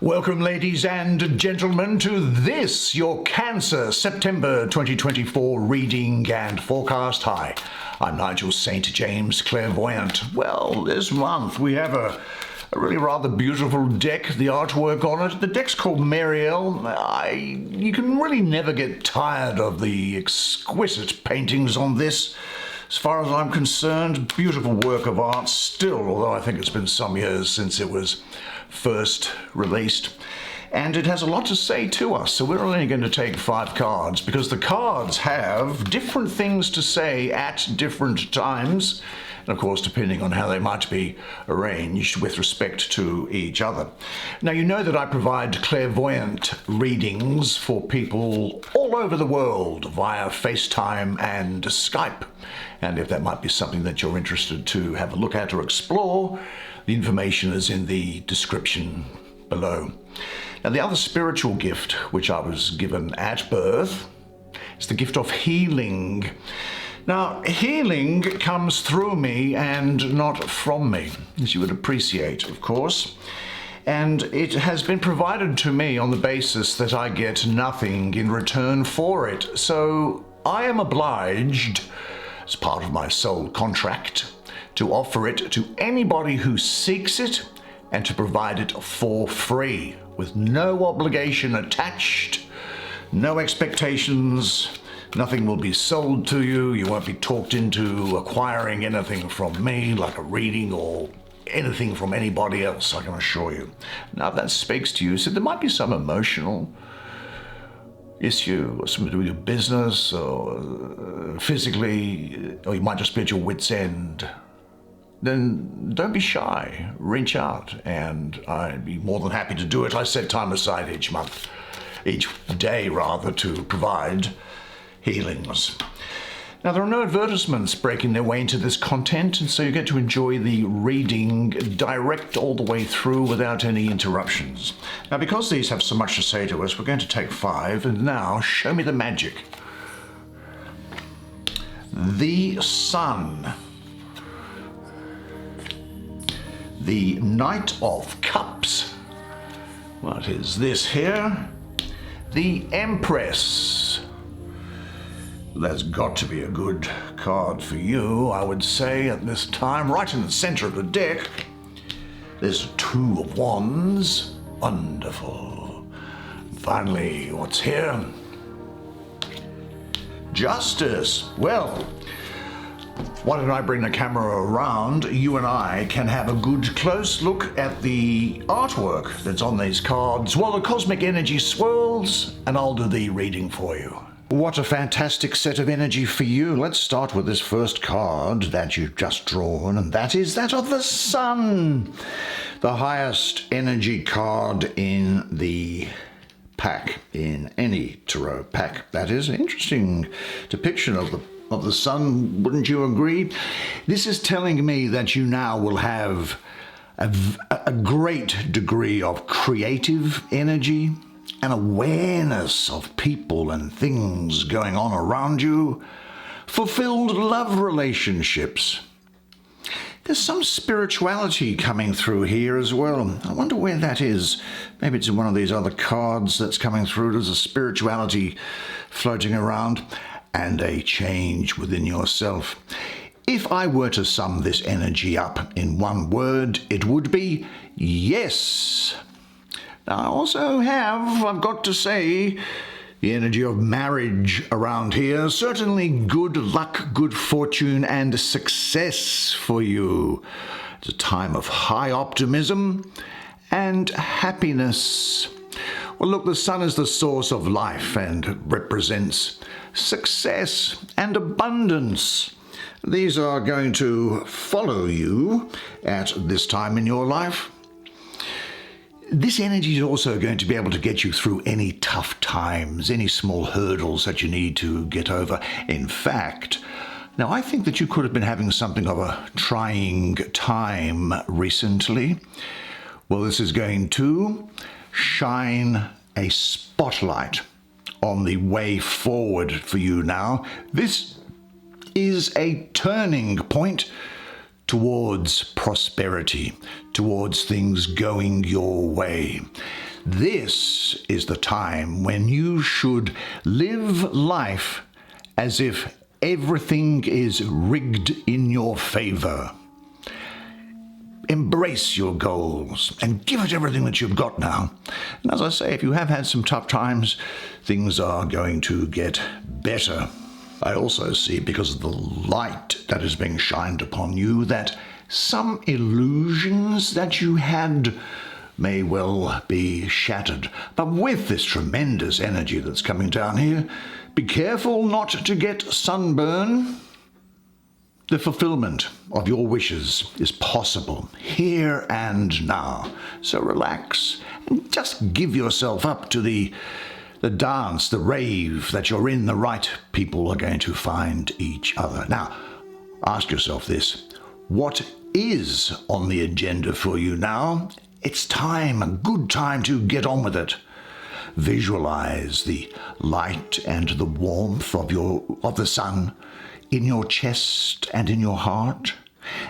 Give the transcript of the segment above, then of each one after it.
Welcome, ladies and gentlemen, to this, your Cancer September 2024 reading and forecast. Hi, I'm Nigel St. James, clairvoyant. Well, this month we have a really rather beautiful deck, the artwork on it. The deck's called Mariel. You can really never get tired of the exquisite paintings on this. As far as I'm concerned, beautiful work of art still, although I think it's been some years since it was first released. And it has a lot to say to us, so we're only going to take 5 cards because the cards have different things to say at different times, and of course depending on how they might be arranged with respect to each other. Now, you know that I provide clairvoyant readings for people all over the world via FaceTime and Skype, and if that might be something that you're interested to have a look at or explore, the information is in the description below. Now, the other spiritual gift which I was given at birth is the gift of healing. Now, healing comes through me and not from me, as you would appreciate, of course. And it has been provided to me on the basis that I get nothing in return for it. So I am obliged, as part of my soul contract, to offer it to anybody who seeks it and to provide it for free, with no obligation attached, no expectations. Nothing will be sold to you. You won't be talked into acquiring anything from me, like a reading or anything from anybody else, I can assure you. Now, if that speaks to you, so there might be some emotional issue or something to do with your business or physically, or you might just be at your wit's end, then don't be shy. Reach out, and I'd be more than happy to do it. I set time aside each day rather, to provide healings. Now, there are no advertisements breaking their way into this content, and so you get to enjoy the reading direct all the way through without any interruptions. Now, because these have so much to say to us, we're going to take 5, and now show me the magic. The Sun. The Knight of Cups. What is this here? The Empress. That's got to be a good card for you, I would say, at this time. Right in the center of the deck, there's 2 of Wands. Wonderful. Finally, what's here? Justice. Well, why don't I bring the camera around? You and I can have a good close look at the artwork that's on these cards while the cosmic energy swirls, and I'll do the reading for you. What a fantastic set of energy for you. Let's start with this first card that you've just drawn, and that is that of the Sun, the highest energy card in the pack, in any tarot pack. That is an interesting depiction of the Sun, wouldn't you agree? This is telling me that you now will have a great degree of creative energy, an awareness of people and things going on around you, fulfilled love relationships. There's some spirituality coming through here as well. I wonder where that is. Maybe it's in one of these other cards that's coming through. There's a spirituality floating around, and a change within yourself. If I were to sum this energy up in one word, it would be yes. Now, I also have, I've got to say, the energy of marriage around here. Certainly good luck, good fortune, and success for you. It's a time of high optimism and happiness. Well, look, the Sun is the source of life and represents success and abundance. These are going to follow you at this time in your life. This energy is also going to be able to get you through any tough times, any small hurdles that you need to get over. In fact, now I think that you could have been having something of a trying time recently. Well, this is going to shine a spotlight on the way forward for you now. This is a turning point towards prosperity, towards things going your way. This is the time when you should live life as if everything is rigged in your favor. Embrace your goals and give it everything that you've got now. And as I say, if you have had some tough times, things are going to get better. I also see, because of the light that is being shined upon you, that some illusions that you had may well be shattered. But with this tremendous energy that's coming down here, be careful not to get sunburn. The fulfillment of your wishes is possible here and now. So relax and just give yourself up to the dance, the rave that you're in. The right people are going to find each other. Now, ask yourself this. What is on the agenda for you now? It's time, a good time to get on with it. Visualize the light and the warmth of the sun in your chest and in your heart.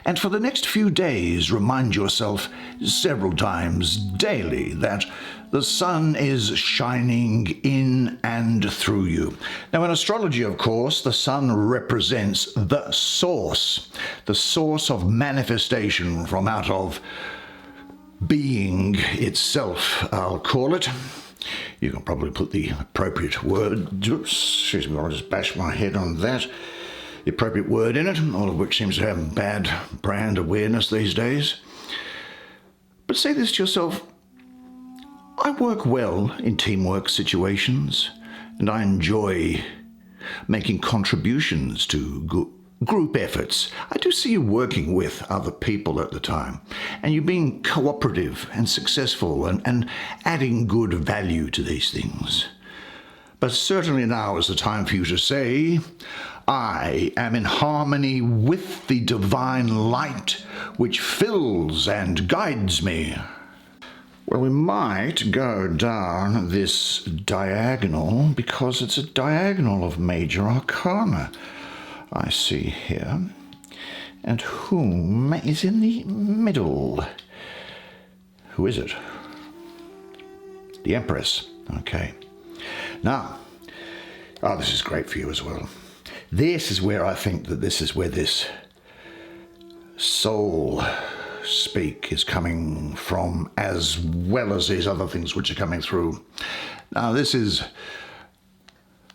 And for the next few days, remind yourself several times daily that the sun is shining in and through you. Now, in astrology, of course, the sun represents the source of manifestation from out of being itself, I'll call it. You can probably put the appropriate word, excuse me, I'll just bash my head on that, the appropriate word in it, all of which seems to have bad brand awareness these days. But say this to yourself: I work well in teamwork situations, and I enjoy making contributions to group efforts. I do see you working with other people at the time, and you being cooperative and successful and adding good value to these things. But certainly now is the time for you to say, I am in harmony with the divine light which fills and guides me. Well, we might go down this diagonal because it's a diagonal of major arcana I see here. And whom is in the middle? Who is it? The Empress. Okay. Now, this is great for you as well. This is where I think that this is where this soul speak is coming from, as well as these other things which are coming through. Now, this is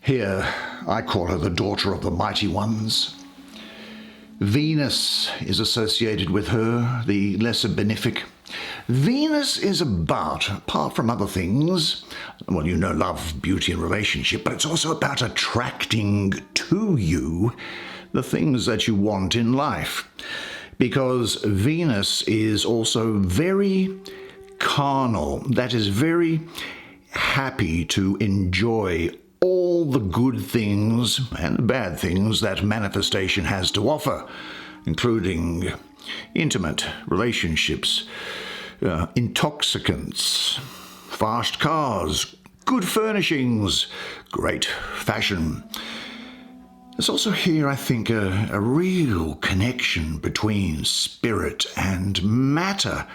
here, I call her the daughter of the mighty ones. Venus is associated with her, the lesser benefic. Venus is about, apart from other things, well, you know, love, beauty, and relationship, but it's also about attracting to you the things that you want in life. Because Venus is also very carnal, that is very happy to enjoy all the good things and the bad things that manifestation has to offer, including intimate relationships, intoxicants, fast cars, good furnishings, great fashion. There's also here, I think, a real connection between spirit and matter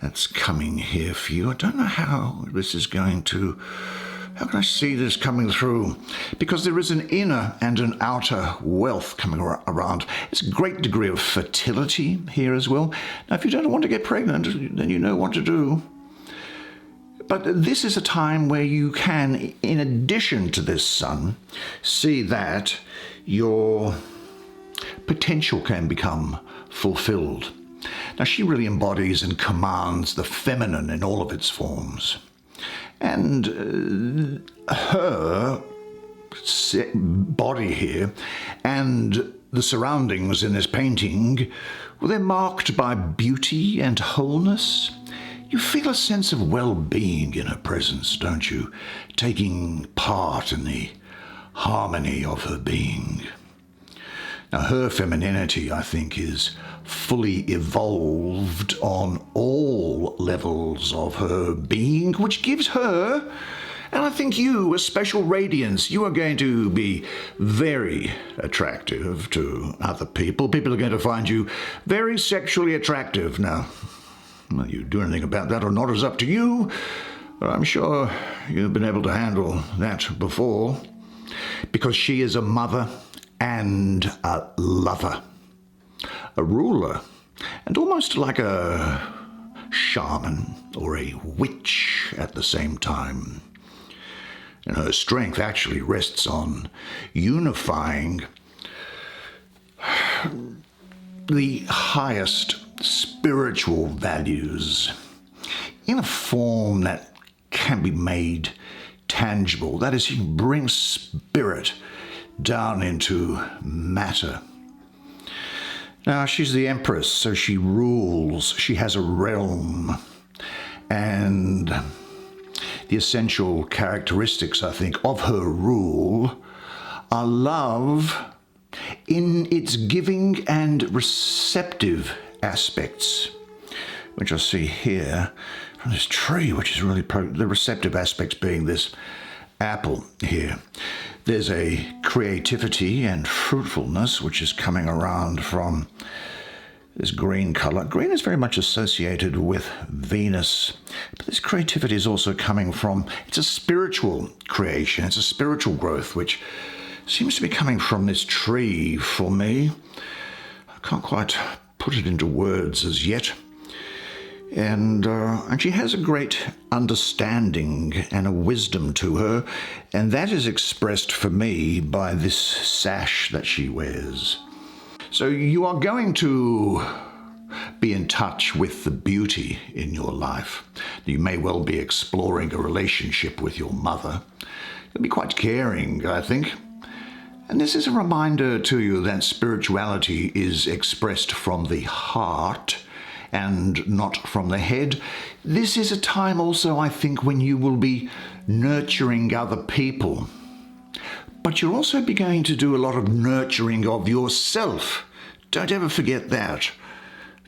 that's coming here for you. I don't know how this is going to... How can I see this coming through? Because there is an inner and an outer wealth coming around. It's a great degree of fertility here as well. Now, if you don't want to get pregnant, then you know what to do. But this is a time where you can, in addition to this sun, see that your potential can become fulfilled. Now, she really embodies and commands the feminine in all of its forms. And her body here and the surroundings in this painting, well, they're marked by beauty and wholeness. You feel a sense of well-being in her presence, don't you? Taking part in the harmony of her being. Now, her femininity, I think, is fully evolved on all levels of her being, which gives her, and I think you, a special radiance. You are going to be very attractive to other people. People are going to find you very sexually attractive. Now, whether you do anything about that or not is up to you, But I'm sure you've been able to handle that before, because she is a mother and a lover, a ruler, and almost like a shaman or a witch at the same time. And her strength actually rests on unifying the highest spiritual values in a form that can be made tangible. That is, you bring spirit down into matter. Now, she's the empress, so she rules. She has a realm. And the essential characteristics, I think, of her rule are love in its giving and receptive aspects, which I see here from this tree, which is really the receptive aspects being this apple here. There's a creativity and fruitfulness which is coming around from this green color. Green is very much associated with Venus, but this creativity is also coming from, it's a spiritual creation, it's a spiritual growth, which seems to be coming from this tree for me. I can't quite put it into words as yet. And she has a great understanding and a wisdom to her, and that is expressed for me by this sash that she wears. So you are going to be in touch with the beauty in your life. You may well be exploring a relationship with your mother. You'll be quite caring, I think. And this is a reminder to you that spirituality is expressed from the heart and not from the head. This is a time also, I think, when you will be nurturing other people. But you'll also be going to do a lot of nurturing of yourself. Don't ever forget that.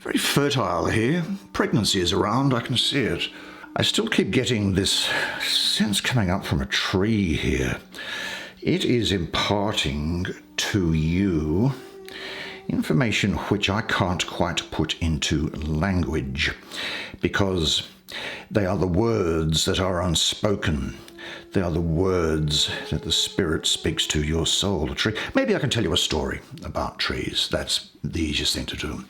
Very fertile here. Pregnancy is around, I can see it. I still keep getting this sense coming up from a tree here. It is imparting to you information which I can't quite put into language, because they are the words that are unspoken. They are the words that the Spirit speaks to your soul. A tree. Maybe I can tell you a story about trees. That's the easiest thing to do.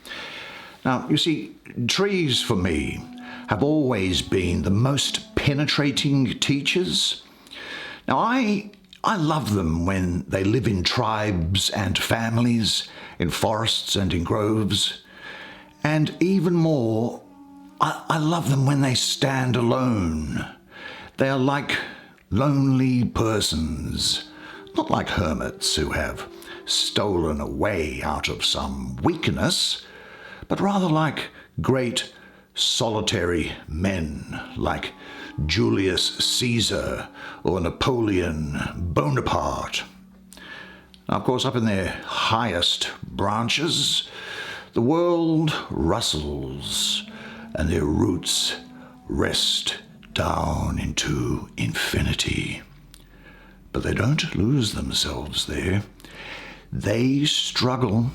Now, you see, trees for me have always been the most penetrating teachers. Now, I love them when they live in tribes and families, in forests and in groves. And even more, I love them when they stand alone. They are like lonely persons, not like hermits who have stolen away out of some weakness, but rather like great solitary men, like Julius Caesar or Napoleon Bonaparte. Now, of course, up in their highest branches, the world rustles and their roots rest down into infinity. But they don't lose themselves there. They struggle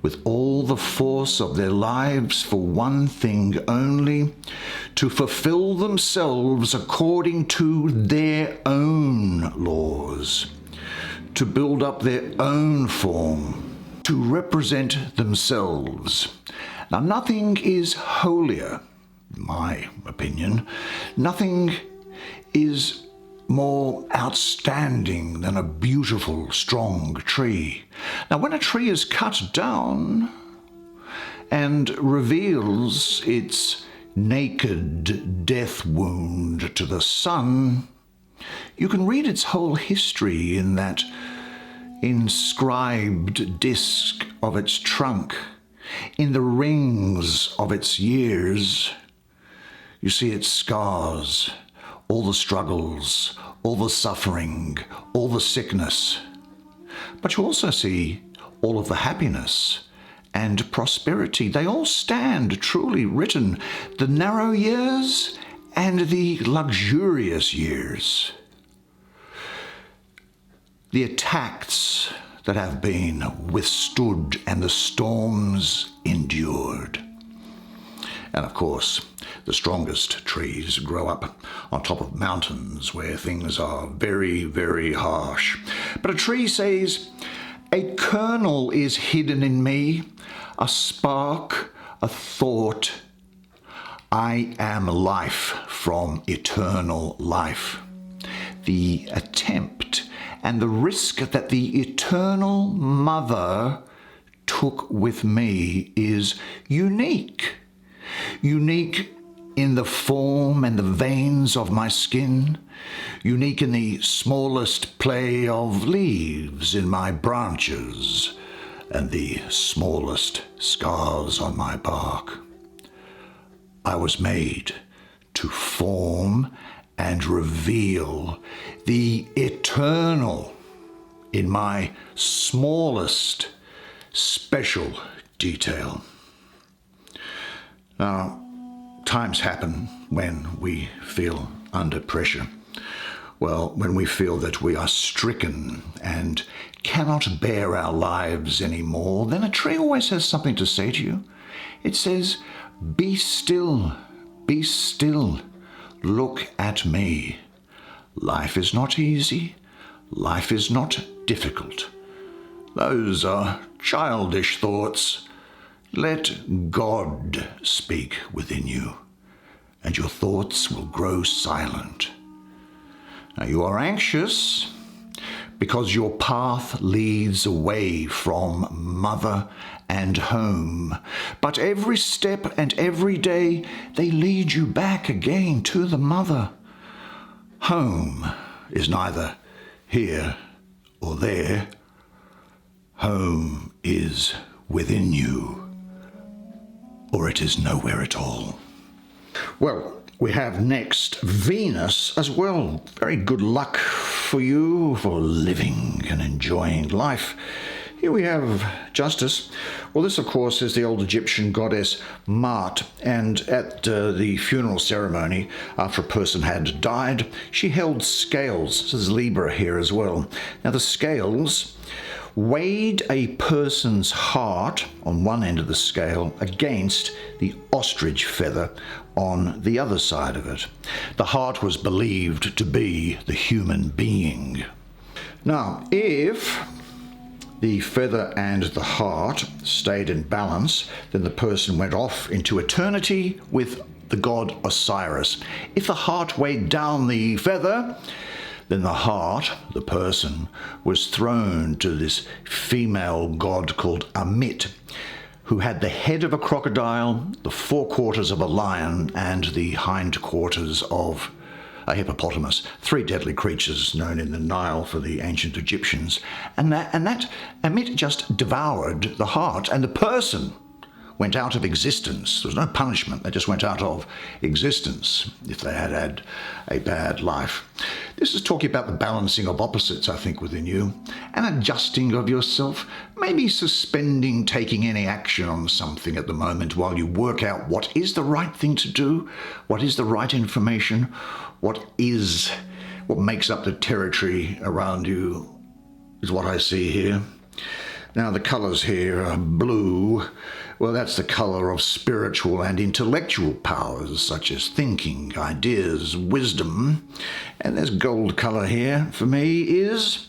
with all the force of their lives for one thing only: to fulfill themselves according to their own laws, to build up their own form, to represent themselves. Now, nothing is holier, in my opinion. Nothing is more outstanding than a beautiful, strong tree. Now, when a tree is cut down and reveals its naked death wound to the sun, you can read its whole history in that inscribed disc of its trunk, in the rings of its years. You see its scars, all the struggles, all the suffering, all the sickness. But you also see all of the happiness and prosperity. They all stand truly written, the narrow years and the luxurious years. The attacks that have been withstood and the storms endured. And of course, The strongest trees grow up on top of mountains where things are very, very harsh. But a tree says, a kernel is hidden in me, a spark, a thought. I am life from eternal life. The attempt and the risk that the eternal mother took with me is unique. Unique in the form and the veins of my skin, unique in the smallest play of leaves in my branches, and the smallest scars on my bark. I was made to form and reveal the eternal in my smallest special detail. Now, times happen when we feel under pressure. Well, when we feel that we are stricken and cannot bear our lives anymore, then a tree always has something to say to you. It says, be still, look at me. Life is not easy, life is not difficult. Those are childish thoughts. Let God speak within you, and your thoughts will grow silent. Now, you are anxious because your path leads away from mother and home. But every step and every day, they lead you back again to the mother. Home is neither here or there. Home is within you, or it is nowhere at all. Well, we have next Venus as well. Very good luck for you for living and enjoying life. Here we have Justice. Well, this, of course, is the old Egyptian goddess Maat, and at the funeral ceremony, after a person had died, she held scales. So there's Libra here as well. Now, the scales weighed a person's heart on one end of the scale against the ostrich feather on the other side of it. The heart was believed to be the human being. Now, if the feather and the heart stayed in balance, then the person went off into eternity with the god Osiris. If the heart weighed down the feather, then the heart, the person, was thrown to this female god called Amit, who had the head of a crocodile, the forequarters of a lion, and the hindquarters of a hippopotamus, three deadly creatures known in the Nile for the ancient Egyptians. And that Amit just devoured the heart, and the person went out of existence. There was no punishment. They just went out of existence if they had had a bad life. This is talking about the balancing of opposites, I think, within you, and adjusting of yourself, maybe suspending taking any action on something at the moment while you work out what is the right thing to do, what is the right information, what makes up the territory around you is what I see here. Now, the colours here are blue. Well, that's the colour of spiritual and intellectual powers, such as thinking, ideas, wisdom. And there's gold colour here for me is,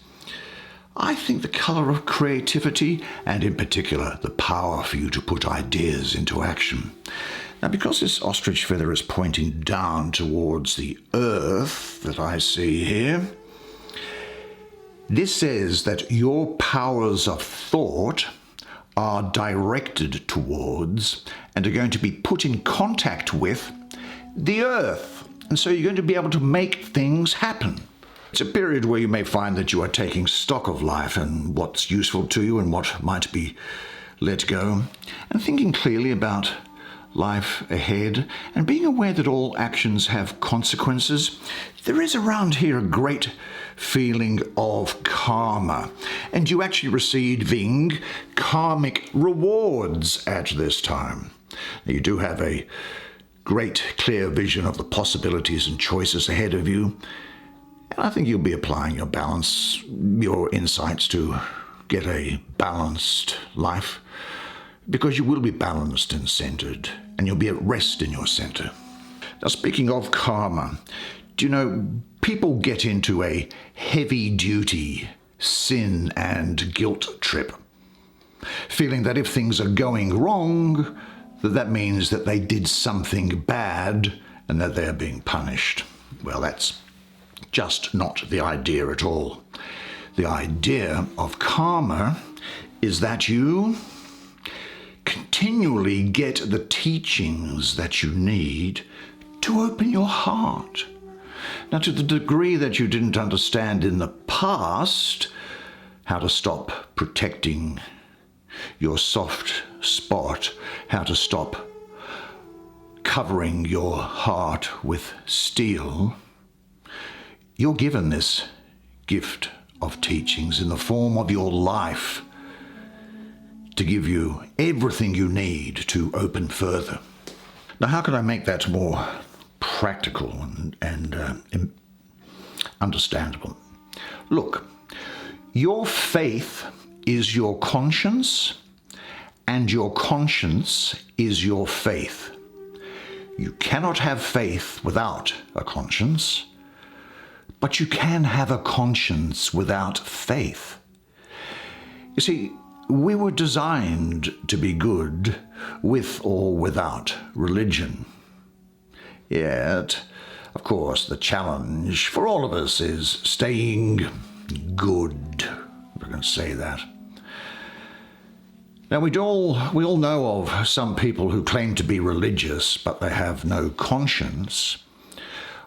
I think, the colour of creativity, and in particular, the power for you to put ideas into action. Now, because this ostrich feather is pointing down towards the earth that I see here, this says that your powers of thought are directed towards and are going to be put in contact with the earth. And so you're going to be able to make things happen. It's a period where you may find that you are taking stock of life and what's useful to you and what might be let go, and thinking clearly about life ahead and being aware that all actions have consequences. There is around here a great feeling of karma, and you actually receiving karmic rewards at this time. Now, you do have a great clear vision of the possibilities and choices ahead of you, and I think you'll be applying your insights to get a balanced life, because you will be balanced and centered, and you'll be at rest in your center. Now, speaking of karma, do you know, people get into a heavy-duty sin and guilt trip, feeling that if things are going wrong, that means that they did something bad and that they're being punished. Well, that's just not the idea at all. The idea of karma is that you continually get the teachings that you need to open your heart. Now, to the degree that you didn't understand in the past how to stop protecting your soft spot, how to stop covering your heart with steel, you're given this gift of teachings in the form of your life to give you everything you need to open further. Now, how can I make that more practical and understandable? Look, your faith is your conscience, and your conscience is your faith. You cannot have faith without a conscience, but you can have a conscience without faith. You see, we were designed to be good with or without religion. Yet, of course, the challenge for all of us is staying good. We're going to say that. Now, we all know of some people who claim to be religious, but they have no conscience,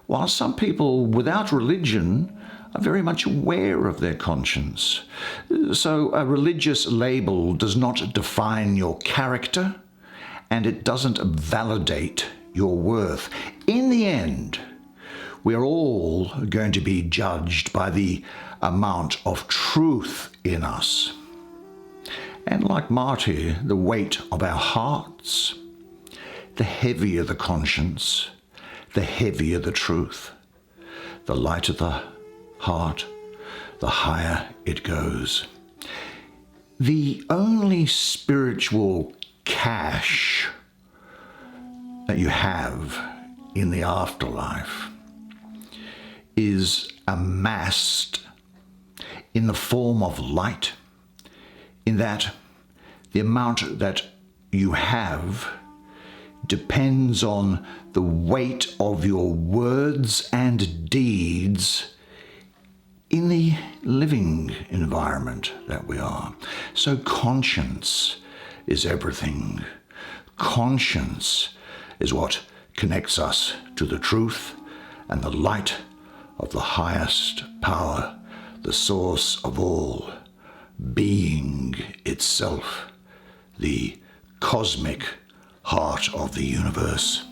while some people without religion are very much aware of their conscience. So a religious label does not define your character, and it doesn't validate your worth. In the end, we are all going to be judged by the amount of truth in us. And like Marty, the weight of our hearts, the heavier the conscience, the heavier the truth. The lighter the heart, the higher it goes. The only spiritual cash that you have in the afterlife is amassed in the form of light, in that the amount that you have depends on the weight of your words and deeds in the living environment that we are. So conscience is everything. Conscience is what connects us to the truth and the light of the highest power, the source of all, being itself, the cosmic heart of the universe.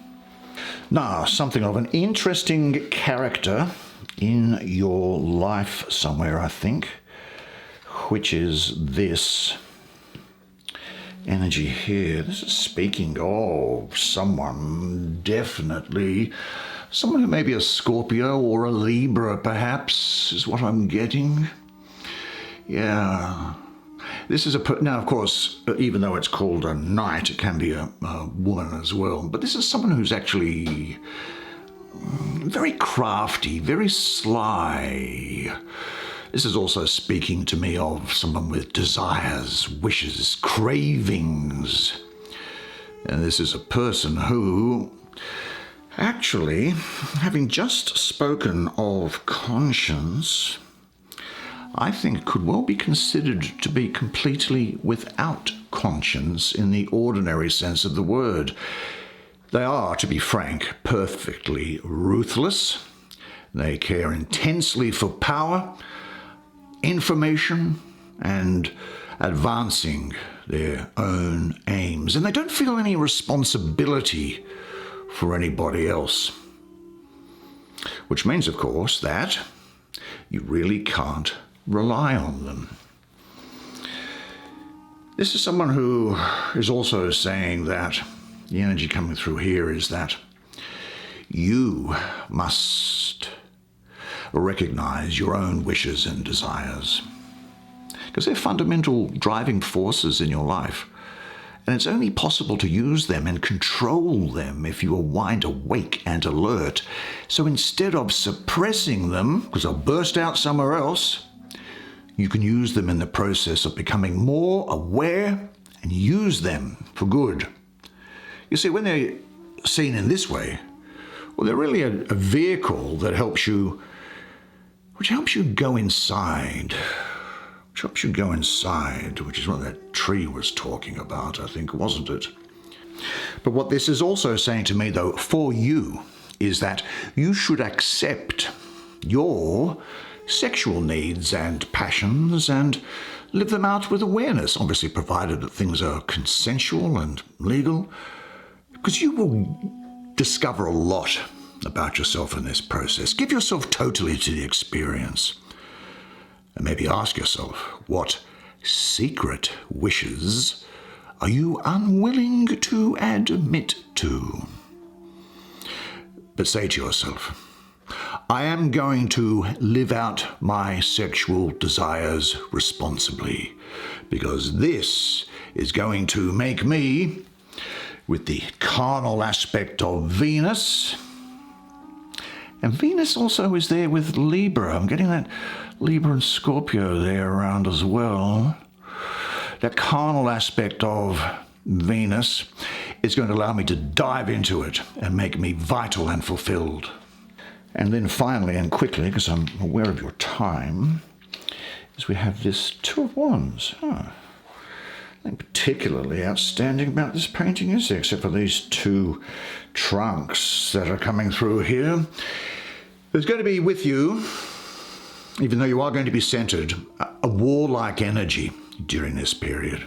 Now, something of an interesting character in your life somewhere, I think, which is this energy here. This is speaking of someone, definitely someone who may be a Scorpio or a Libra, perhaps, is what I'm getting. Yeah. This is now, of course, even though it's called a knight, it can be a woman as well. But this is someone who's actually very crafty, very sly. This is also speaking to me of someone with desires, wishes, cravings. And this is a person who, actually, having just spoken of conscience, I think could well be considered to be completely without conscience in the ordinary sense of the word. They are, to be frank, perfectly ruthless. They care intensely for power, information, and advancing their own aims. And they don't feel any responsibility for anybody else. Which means, of course, that you really can't rely on them. This is someone who is also saying that the energy coming through here is that you must recognize your own wishes and desires, because they're fundamental driving forces in your life. And it's only possible to use them and control them if you are wide awake and alert. So instead of suppressing them, because they'll burst out somewhere else, you can use them in the process of becoming more aware and use them for good. You see, when they're seen in this way, well, they're really a vehicle that helps you, which helps you go inside. Which is what that tree was talking about, I think, wasn't it? But what this is also saying to me, though, for you, is that you should accept your sexual needs and passions and live them out with awareness, obviously provided that things are consensual and legal, because you will discover a lot about yourself in this process. Give yourself totally to the experience. And maybe ask yourself, what secret wishes are you unwilling to admit to? But say to yourself, I am going to live out my sexual desires responsibly, because this is going to make me, with the carnal aspect of Venus, and Venus also is there with Libra. I'm getting that Libra and Scorpio there around as well. That carnal aspect of Venus is going to allow me to dive into it and make me vital and fulfilled. And then finally and quickly, because I'm aware of your time, is we have this Two of Wands. Nothing particularly outstanding about this painting, is there, except for these two trunks that are coming through here. There's going to be with you, even though you are going to be centered, a warlike energy during this period.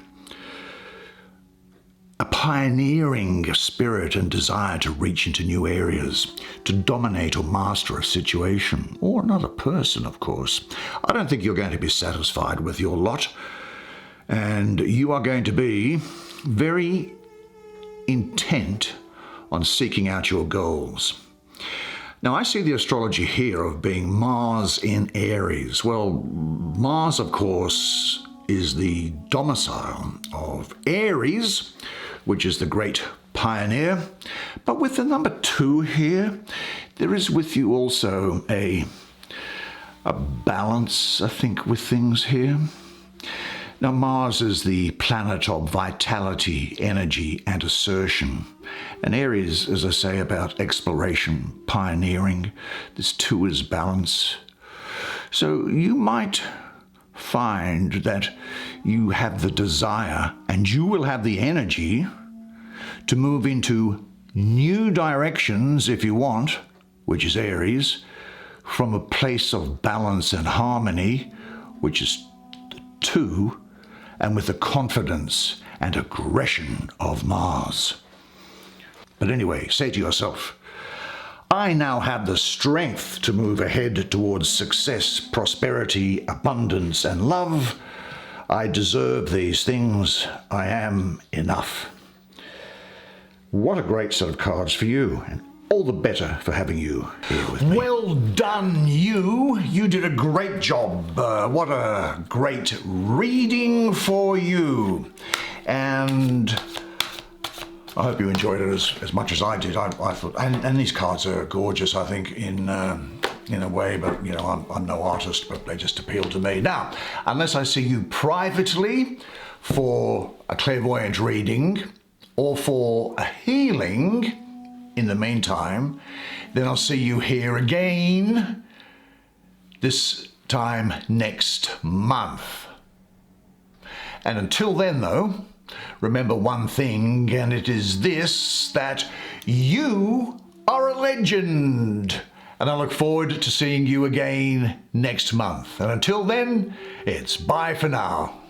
A pioneering spirit and desire to reach into new areas, to dominate or master a situation, or another person, of course. I don't think you're going to be satisfied with your lot, and you are going to be very intent on seeking out your goals. Now, I see the astrology here of being Mars in Aries. Well, Mars, of course, is the domicile of Aries, which is the great pioneer. But with the number 2 here, there is with you also a balance, I think, with things here. Now, Mars is the planet of vitality, energy, and assertion. And Aries, as I say, about exploration, pioneering. This 2 is balance. So you might find that you have the desire and you will have the energy to move into new directions if you want, which is Aries, from a place of balance and harmony, which is 2, and with the confidence and aggression of Mars. But anyway, say to yourself, I now have the strength to move ahead towards success, prosperity, abundance, and love. I deserve these things. I am enough. What a great set of cards for you, and all the better for having you here with me. Well done, you. You did a great job. What a great reading for you. And I hope you enjoyed it as much as I did. I thought, and these cards are gorgeous, I think, in a way, but, you know, I'm no artist, but they just appeal to me. Now, unless I see you privately for a clairvoyant reading or for a healing, in the meantime, then I'll see you here again, this time next month. And until then, though, remember one thing, and it is this, that you are a legend. And I look forward to seeing you again next month. And until then, it's bye for now.